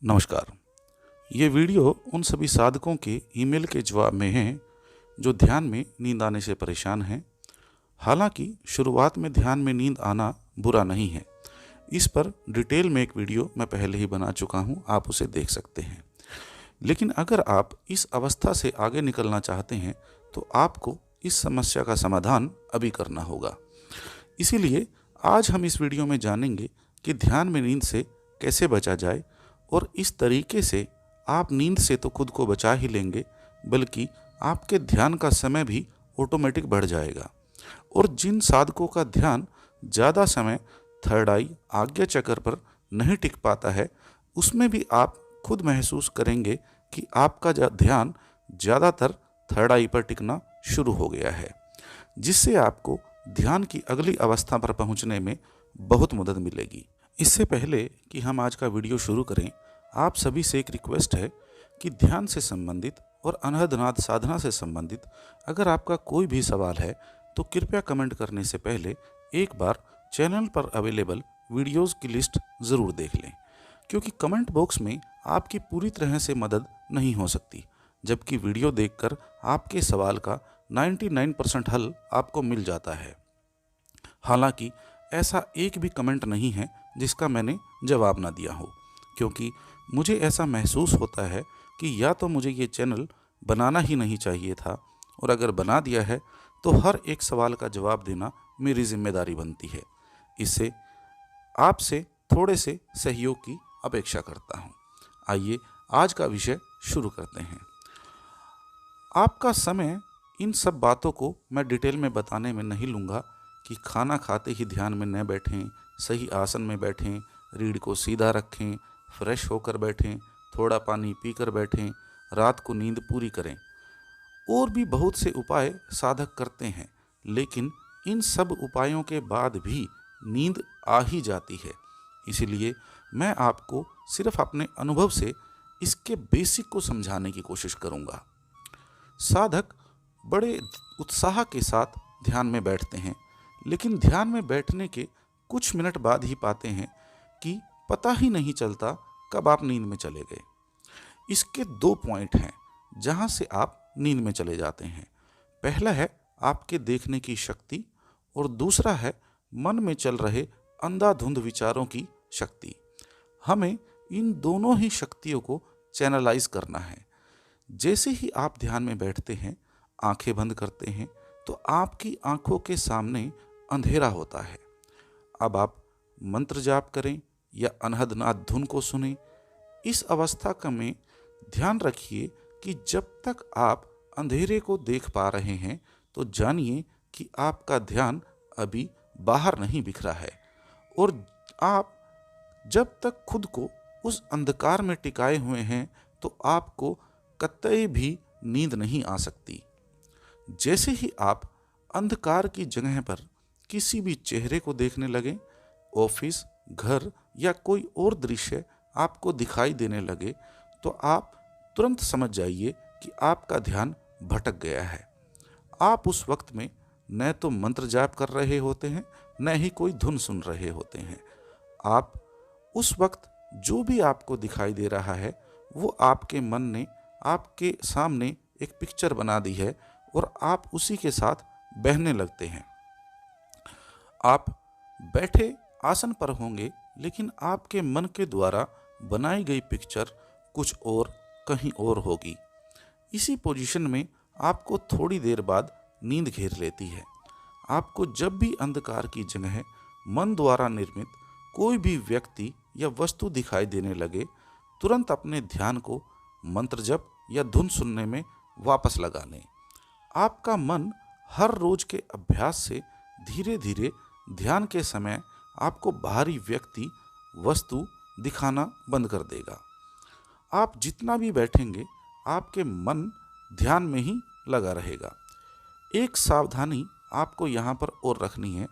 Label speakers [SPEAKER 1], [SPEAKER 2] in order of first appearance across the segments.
[SPEAKER 1] नमस्कार। ये वीडियो उन सभी साधकों के ईमेल के जवाब में है जो ध्यान में नींद आने से परेशान हैं। हालांकि शुरुआत में ध्यान में नींद आना बुरा नहीं है। इस पर डिटेल में एक वीडियो मैं पहले ही बना चुका हूं, आप उसे देख सकते हैं। लेकिन अगर आप इस अवस्था से आगे निकलना चाहते हैं तो आपको इस समस्या का समाधान अभी करना होगा। इसीलिए आज हम इस वीडियो में जानेंगे कि ध्यान में नींद से कैसे बचा जाए, और इस तरीके से आप नींद से तो खुद को बचा ही लेंगे, बल्कि आपके ध्यान का समय भी ऑटोमेटिक बढ़ जाएगा। और जिन साधकों का ध्यान ज़्यादा समय थर्ड आई आज्ञा चक्र पर नहीं टिक पाता है, उसमें भी आप खुद महसूस करेंगे कि आपका ध्यान ज़्यादातर थर्ड आई पर टिकना शुरू हो गया है, जिससे आपको ध्यान की अगली अवस्था पर पहुंचने में बहुत मदद मिलेगी। इससे पहले कि हम आज का वीडियो शुरू करें, आप सभी से एक रिक्वेस्ट है कि ध्यान से संबंधित और अनहद साधना से संबंधित अगर आपका कोई भी सवाल है तो कृपया कमेंट करने से पहले एक बार चैनल पर अवेलेबल वीडियोस की लिस्ट ज़रूर देख लें, क्योंकि कमेंट बॉक्स में आपकी पूरी तरह से मदद नहीं हो सकती, जबकि वीडियो देखकर आपके सवाल का 99% हल आपको मिल जाता है। हालांकि ऐसा एक भी कमेंट नहीं है जिसका मैंने जवाब ना दिया हो, क्योंकि मुझे ऐसा महसूस होता है कि या तो मुझे ये चैनल बनाना ही नहीं चाहिए था, और अगर बना दिया है तो हर एक सवाल का जवाब देना मेरी जिम्मेदारी बनती है। इससे आपसे थोड़े से सहयोग की अपेक्षा करता हूँ। आइए आज का विषय शुरू करते हैं। आपका समय इन सब बातों को मैं डिटेल में बताने में नहीं लूँगा कि खाना खाते ही ध्यान में न बैठें, सही आसन में बैठें, रीढ़ को सीधा रखें, फ्रेश होकर बैठें, थोड़ा पानी पीकर बैठें, रात को नींद पूरी करें। और भी बहुत से उपाय साधक करते हैं, लेकिन इन सब उपायों के बाद भी नींद आ ही जाती है। इसीलिए मैं आपको सिर्फ अपने अनुभव से इसके बेसिक को समझाने की कोशिश करूँगा। साधक बड़े उत्साह के साथ ध्यान में बैठते हैं, लेकिन ध्यान में बैठने के कुछ मिनट बाद ही पाते हैं कि पता ही नहीं चलता कब आप नींद में चले गए। इसके दो पॉइंट हैं जहां से आप नींद में चले जाते हैं। पहला है आपके देखने की शक्ति, और दूसरा है मन में चल रहे अंधाधुंध विचारों की शक्ति। हमें इन दोनों ही शक्तियों को चैनलाइज करना है। जैसे ही आप ध्यान में बैठते हैं, आंखें बंद करते हैं, तो आपकी आंखों के सामने अंधेरा होता है। अब आप मंत्र जाप करें या अनहद नाद धुन को सुने। इस अवस्था का में ध्यान रखिए कि जब तक आप अंधेरे को देख पा रहे हैं तो जानिए कि आपका ध्यान अभी बाहर नहीं बिखरा है, और आप जब तक खुद को उस अंधकार में टिकाए हुए हैं तो आपको कतई भी नींद नहीं आ सकती। जैसे ही आप अंधकार की जगह पर किसी भी चेहरे को देखने लगे, ऑफिस, घर या कोई और दृश्य आपको दिखाई देने लगे, तो आप तुरंत समझ जाइए कि आपका ध्यान भटक गया है। आप उस वक्त में न तो मंत्र जाप कर रहे होते हैं, न ही कोई धुन सुन रहे होते हैं। आप उस वक्त जो भी आपको दिखाई दे रहा है वो आपके मन ने आपके सामने एक पिक्चर बना दी है, और आप उसी के साथ बहने लगते हैं। आप बैठे आसन पर होंगे, लेकिन आपके मन के द्वारा बनाई गई पिक्चर कुछ और कहीं और होगी। इसी पोजीशन में आपको थोड़ी देर बाद नींद घेर लेती है। आपको जब भी अंधकार की जगह मन द्वारा निर्मित कोई भी व्यक्ति या वस्तु दिखाई देने लगे, तुरंत अपने ध्यान को मंत्र जप या धुन सुनने में वापस लगा लें। आपका मन हर रोज के अभ्यास से धीरे धीरे ध्यान के समय आपको बाहरी व्यक्ति, वस्तु दिखाना बंद कर देगा। आप जितना भी बैठेंगे, आपके मन ध्यान में ही लगा रहेगा। एक सावधानी आपको यहाँ पर और रखनी है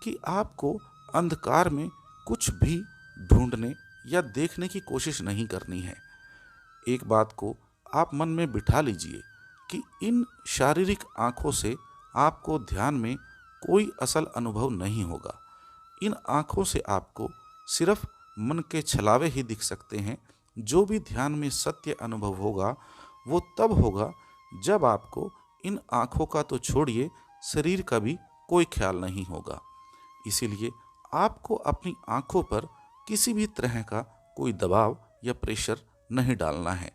[SPEAKER 1] कि आपको अंधकार में कुछ भी ढूंढने या देखने की कोशिश नहीं करनी है। एक बात को आप मन में बिठा लीजिए कि इन शारीरिक आँखों से आपको ध्यान में कोई असल अनुभव नहीं होगा। इन आँखों से आपको सिर्फ मन के छलावे ही दिख सकते हैं, जो भी ध्यान में सत्य अनुभव होगा वो तब होगा जब आपको इन आँखों का तो छोड़िए शरीर का भी कोई ख्याल नहीं होगा। इसीलिए आपको अपनी आँखों पर किसी भी तरह का कोई दबाव या प्रेशर नहीं डालना है।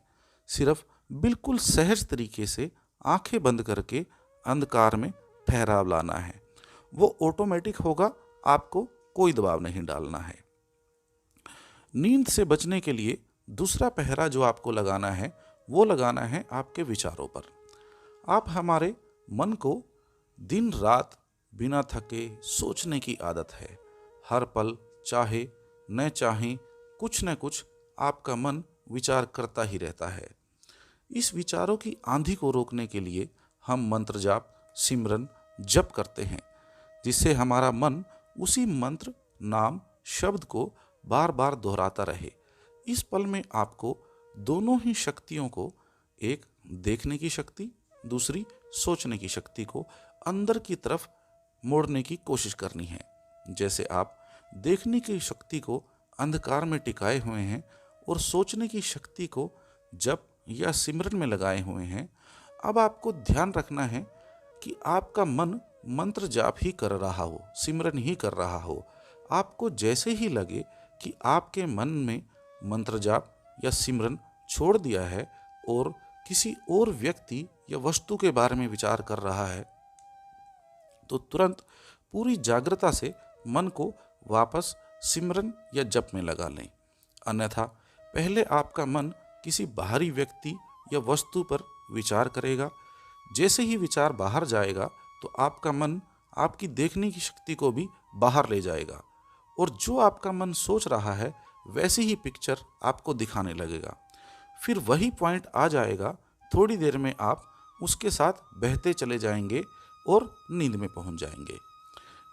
[SPEAKER 1] सिर्फ बिल्कुल सहज तरीके से आंखें बंद करके अंधकार में ठहराव लाना है। वो ऑटोमेटिक होगा, आपको कोई दबाव नहीं डालना है। नींद से बचने के लिए दूसरा पहरा जो आपको लगाना है वो लगाना है आपके विचारों पर। आप हमारे मन को दिन रात बिना थके सोचने की आदत है। हर पल चाहे न चाहे कुछ न कुछ आपका मन विचार करता ही रहता है। इस विचारों की आंधी को रोकने के लिए हम मंत्र जाप, सिमरन, जप करते हैं, जिससे हमारा मन उसी मंत्र, नाम, शब्द को बार बार दोहराता रहे। इस पल में आपको दोनों ही शक्तियों को, एक देखने की शक्ति, दूसरी सोचने की शक्ति को अंदर की तरफ मोड़ने की कोशिश करनी है। जैसे आप देखने की शक्ति को अंधकार में टिकाए हुए हैं और सोचने की शक्ति को जप या सिमरन में लगाए हुए हैं, अब आपको ध्यान रखना है कि आपका मन मंत्र जाप ही कर रहा हो, सिमरन ही कर रहा हो। आपको जैसे ही लगे कि आपके मन में मंत्र जाप या सिमरन छोड़ दिया है और किसी और व्यक्ति या वस्तु के बारे में विचार कर रहा है, तो तुरंत पूरी जागृता से मन को वापस सिमरन या जप में लगा लें। अन्यथा पहले आपका मन किसी बाहरी व्यक्ति या वस्तु पर विचार करेगा। जैसे ही विचार बाहर जाएगा तो आपका मन आपकी देखने की शक्ति को भी बाहर ले जाएगा और जो आपका मन सोच रहा है वैसी ही पिक्चर आपको दिखाने लगेगा। फिर वही पॉइंट आ जाएगा, थोड़ी देर में आप उसके साथ बहते चले जाएंगे और नींद में पहुंच जाएंगे।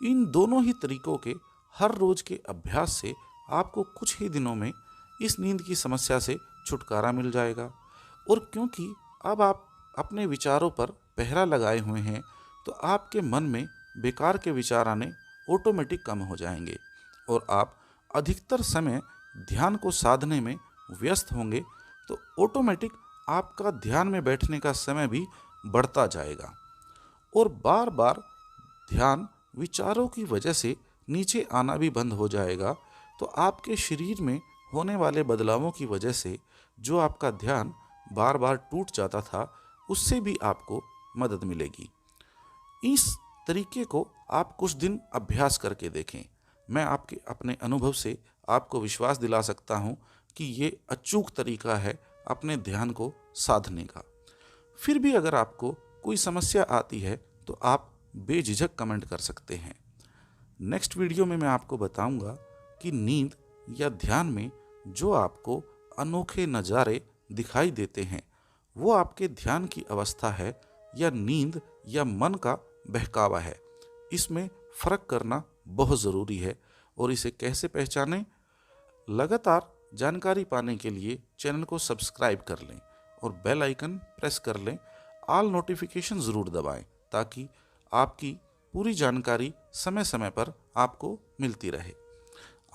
[SPEAKER 1] इन दोनों ही तरीकों के हर रोज के अभ्यास से आपको कुछ ही दिनों में इस नींद की समस्या से छुटकारा मिल जाएगा। और क्योंकि अब आप अपने विचारों पर पहरा लगाए हुए हैं, तो आपके मन में बेकार के विचार आने ऑटोमेटिक कम हो जाएंगे और आप अधिकतर समय ध्यान को साधने में व्यस्त होंगे, तो ऑटोमेटिक आपका ध्यान में बैठने का समय भी बढ़ता जाएगा और बार बार ध्यान विचारों की वजह से नीचे आना भी बंद हो जाएगा। तो आपके शरीर में होने वाले बदलावों की वजह से जो आपका ध्यान बार बार टूट जाता था, उससे भी आपको मदद मिलेगी। इस तरीके को आप कुछ दिन अभ्यास करके देखें। मैं आपके अपने अनुभव से आपको विश्वास दिला सकता हूँ कि ये अचूक तरीका है अपने ध्यान को साधने का। फिर भी अगर आपको कोई समस्या आती है तो आप बेझिझक कमेंट कर सकते हैं। नेक्स्ट वीडियो में मैं आपको बताऊंगा कि नींद या ध्यान में जो आपको अनोखे नज़ारे दिखाई देते हैं वो आपके ध्यान की अवस्था है या नींद या मन का बहकावा है। इसमें फ़र्क करना बहुत ज़रूरी है और इसे कैसे पहचानें। लगातार जानकारी पाने के लिए चैनल को सब्सक्राइब कर लें और बेल आइकन प्रेस कर लें। ऑल नोटिफिकेशन ज़रूर दबाएं ताकि आपकी पूरी जानकारी समय समय पर आपको मिलती रहे।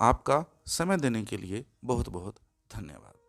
[SPEAKER 1] आपका समय देने के लिए बहुत बहुत धन्यवाद।